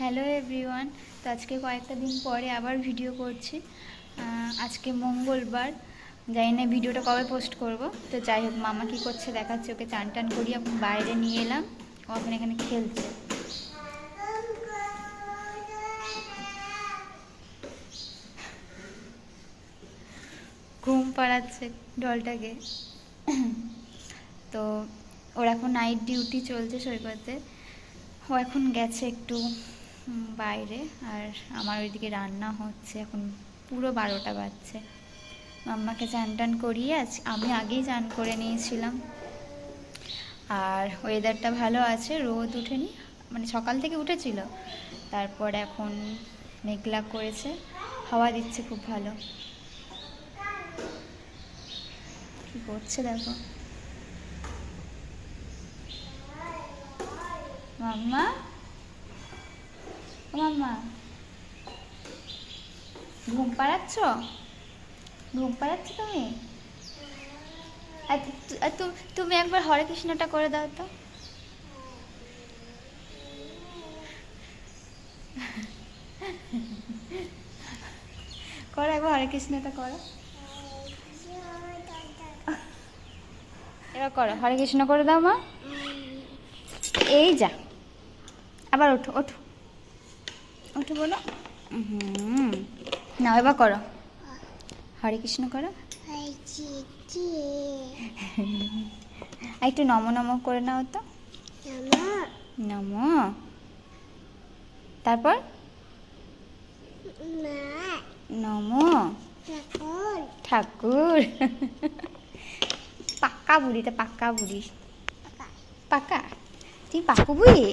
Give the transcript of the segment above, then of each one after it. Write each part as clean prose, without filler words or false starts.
Hello everyone. তো আজকে কয়েকটা দিন পরে আবার ভিডিও করছি। আজকে মঙ্গলবার, জানি না ভিডিওটা কবে পোস্ট করব। তো যাই হোক, মামা কী করছে দেখাচ্ছে। ওকে চান টান করিয়ে এখন বাইরে নিয়ে এলাম। ও এখন এখানে খেলছে। ঘুম পাড়াচ্ছে ডলটাকে। তো ওর এখন নাইট ডিউটি চলছে সৈকতে। ও এখন গেছে একটু বাইরে, আর আমার ওইদিকে রান্না হচ্ছে। এখন পুরো 12টা বাজছে। মাম্মাকে চান টান করিয়ে আমি আগেই চান করে নিয়েছিলাম। আর ওয়েদারটা ভালো আছে, রোদ উঠেনি, মানে সকাল থেকে উঠেছিল, তারপর এখন মেঘলা করেছে, হাওয়া দিচ্ছে খুব ভালো। কি করছে দেখো মাম্মা। ও মাম্মা, ঘুম পাড়াচ্ছ? ঘুম পাড়াচ্ছ তুমি? তুমি একবার হরে কৃষ্ণটা করে দাও তো। করো একবার হরে কৃষ্ণটা করো। এবার করো, হরে কৃষ্ণ করে দাও মা। এই যা, আবার ওঠো ওঠো ওঠো বলো। না, এবার করো, হরে কৃষ্ণ করো। আর একটু নমো নমো করে নাও তো। নমো, তারপর নমো ঠাকুর। পাক্কা বুড়ি, তা পাক্কা বুড়ি। পাক্কা, তুমি পাকু বুড়ি?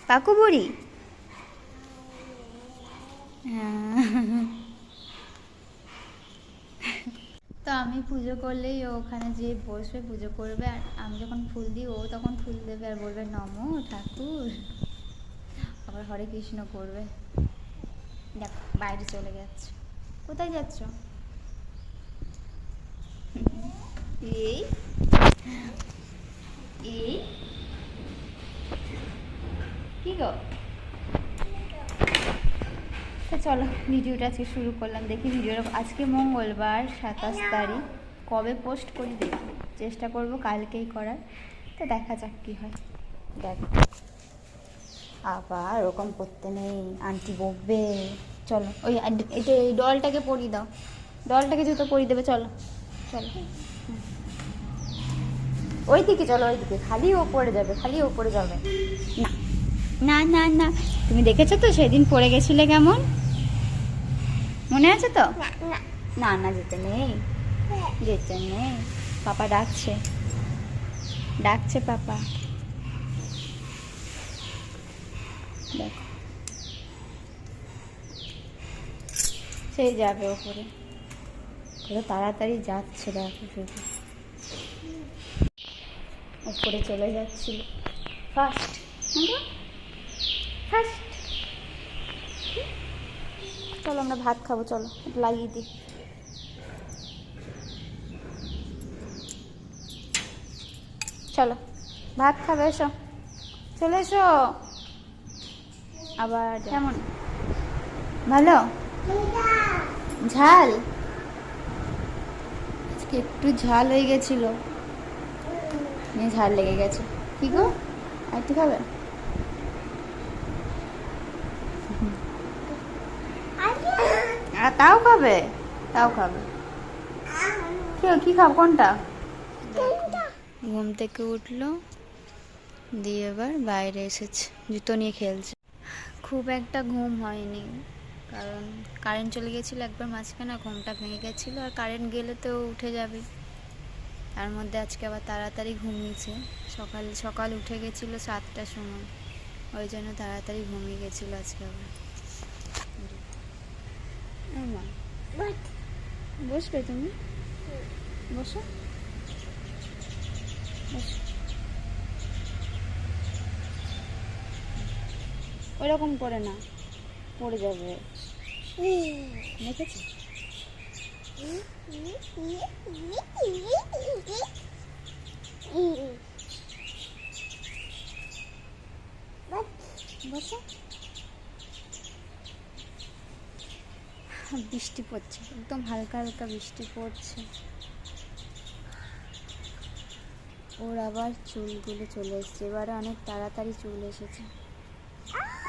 পাকু বুড়ি। তো আমি পুজো করলেই ও ওখানে যেয়ে বসবে, পুজো করবে। আর আমি যখন ফুল দিই ও তখন ফুল দেবে আর বলবে নমো ঠাকুর, আবার হরে কৃষ্ণ করবে। দেখ বাইরে চলে যাচ্ছে। কোথায় যাচ্ছ? এই এই কি গো? তো চলো ভিডিওটা আজকে শুরু করলাম। দেখি ভিডিওটা, আজকে মঙ্গলবার 27 তারিখ, কবে পোস্ট করি দেখি, চেষ্টা করব কালকেই করার। তো দেখা যাক কী হয়। দেখ আবার ওরকম করতে নেই, আন্টি বকবে। চলো ওই এটা, এই ডলটাকে পরিয়ে দাও, ডলটাকে জুতো পরিয়ে দেবে। চলো চলো ওই দিকে চলো, ওই দিকে, খালি ও পড়ে যাবে, খালি ও পড়ে যাবে। না না না না, তুমি দেখেছো তো সেদিন পড়ে গেছিলে কেমন, মনে আছে তো? না না, যেতে নেই, যেতে নেই। পাপা ডাকছে, ডাকছে পাপা। দেখো সেই যাবে ওপরে, তাড়াতাড়ি যাচ্ছে। দেখো শুধু ওপরে চলে যাচ্ছিল ফার্স্ট ফার্স্ট। চলো আমরা ভাত খাবো, চলো লাগিয়ে দিই। চলো ভাত খাবে, এসো, চলে এসো। আবার কেমন, ভালো ঝাল? আজকে একটু ঝাল হয়ে গেছিল, ঝাল লেগে গেছে। কি গো, আর একটু খাবে? তাও খাবে, তাও খাবে। কি খাব, কোনটা? ঘুম থেকে উঠলো, দিয়ে এবার বাইরে এসেছে, জুতো নিয়ে খেলছে। খুব একটা ঘুম হয়নি, কারণ কারেন্ট চলে গেছিলো একবার মাঝখানে, ঘুমটা ভেঙে গেছিলো। আর কারেন্ট গেলে তো উঠে যাবে, তার মধ্যে আজকে আবার তাড়াতাড়ি ঘুমিয়েছে। সকাল উঠে গেছিলো 7টার সময়, ওই জন্য তাড়াতাড়ি ঘুমিয়ে গেছিলো আজকে আবার। বসবে তুমি, বসো বসো। ওরকম করে না, পড়ে যাবে, দেখেছি? বসো, বৃষ্টি পড়ছে, একদম হালকা হালকা বৃষ্টি পড়ছে। ওর আবার চুলগুলো চলে এসছে, এবারে অনেক তাড়াতাড়ি চুল এসেছে।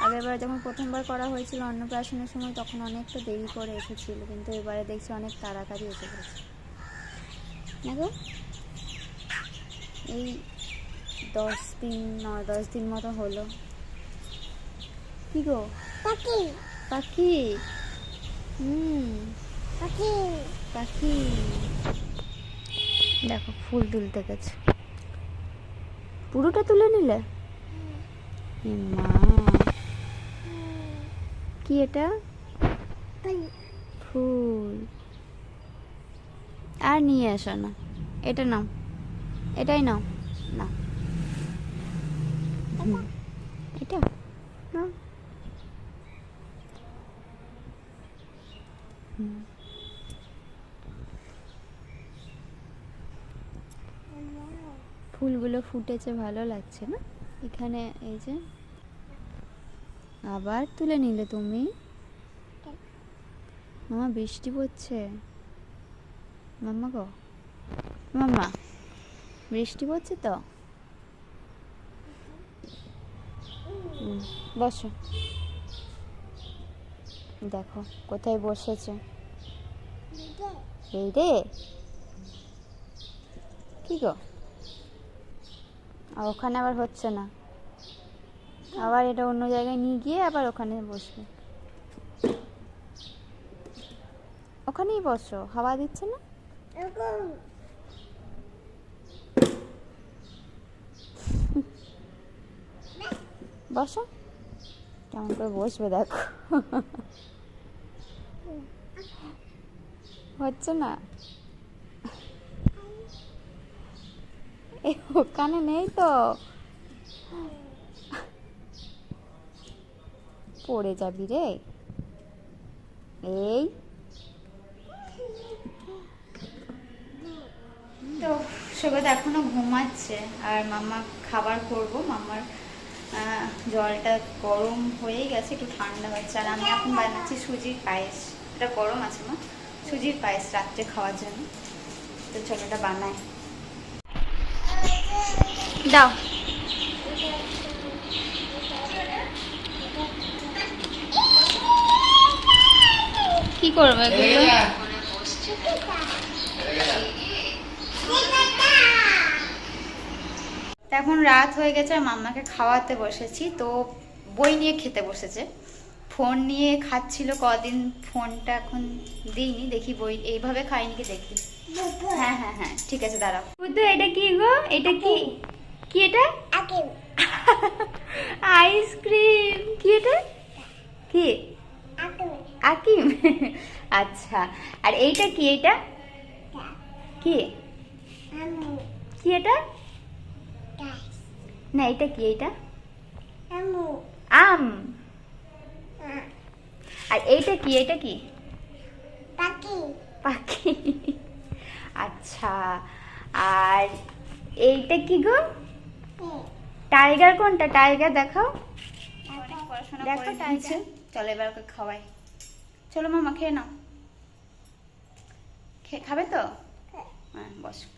আগেরবার যখন প্রথমবার করা হয়েছিল অন্নপ্রাশনের সময় তখন অনেকটা দেরি করে এসেছিল, কিন্তু এবারে দেখছি অনেক তাড়াতাড়ি এসে গেছে। দেখো এই 10 দিন মতো হলো। কি গো? পাখি পাখি। পাখি পাখি। দেখো ফুল তুলতে গেছে, পুরোটা তুলে নিলে? মা কি এটা? ফুল। আর নিয়ে এসো না, এটা নাও, এটাই নাও না, এটা নাও। ফুলগুলো ফুটেছে, ভালো লাগছে না? এখানে এই যে আবার তুলে নিলে তুমি। মামা বৃষ্টি পড়ছে, মাম্মা গো, মাম্মা বৃষ্টি পড়ছে তো। বসো, দেখো কোথায় বসেছে। এই রে, কি গো? আর ওখানে আবার হচ্ছে না, আবার এটা অন্য জায়গায় নিয়ে গিয়ে আবার ওখানে বসবে। ওখানেই বসো, হাওয়া দিচ্ছে না? বসো, কেমন করে বসবে দেখো। হচ্ছে না, ওখানে নেই তো, পড়ে যাবি রে। এই তো সৈকত এখনো ঘুমাচ্ছে, আর মাম্মা খাবার করবো। মাম্মার জলটা গরম হয়ে গেছে, একটু ঠান্ডা হচ্ছে। আর আমি এখন বানাচ্ছি সুজির পায়েস। এটা গরম আছে মা, সুজির পায়েস রাত্রে খাওয়ার জন্য। তো চলো এটা বানাই। দাও, কি করবে এগুলো? এখন রাত হয়ে গেছে আর মাম্মাকে খাওয়াতে বসেছি। তো বই নিয়ে খেতে বসেছে, ফোন নিয়ে খাচ্ছিল কদিন। ফোনটা এখন দিইনি, দেখি বই এইভাবে খাইনি কি দেখি। হ্যাঁ হ্যাঁ হ্যাঁ ঠিক আছে, দাঁড়াও। বুদ্ধু এটা কি গো? এটা কি? কি এটা? আইসক্রিম। কি এটা? কি? আকিম। আচ্ছা, আর এইটা কি? এটা কি? কি এটা? না এটা কি? এটা আম। আর এইটা কি? এটা কি? পাখি। পাখি। আচ্ছা, আর এইটা কি গো? টাইগার। কোনটা টাইগার? দেখাও। দেখো টাইগার। চলো এবার ওকে খাওয়াই। চলো মামা খেয়ে নাও। খাবে তো? হ্যাঁ বসো।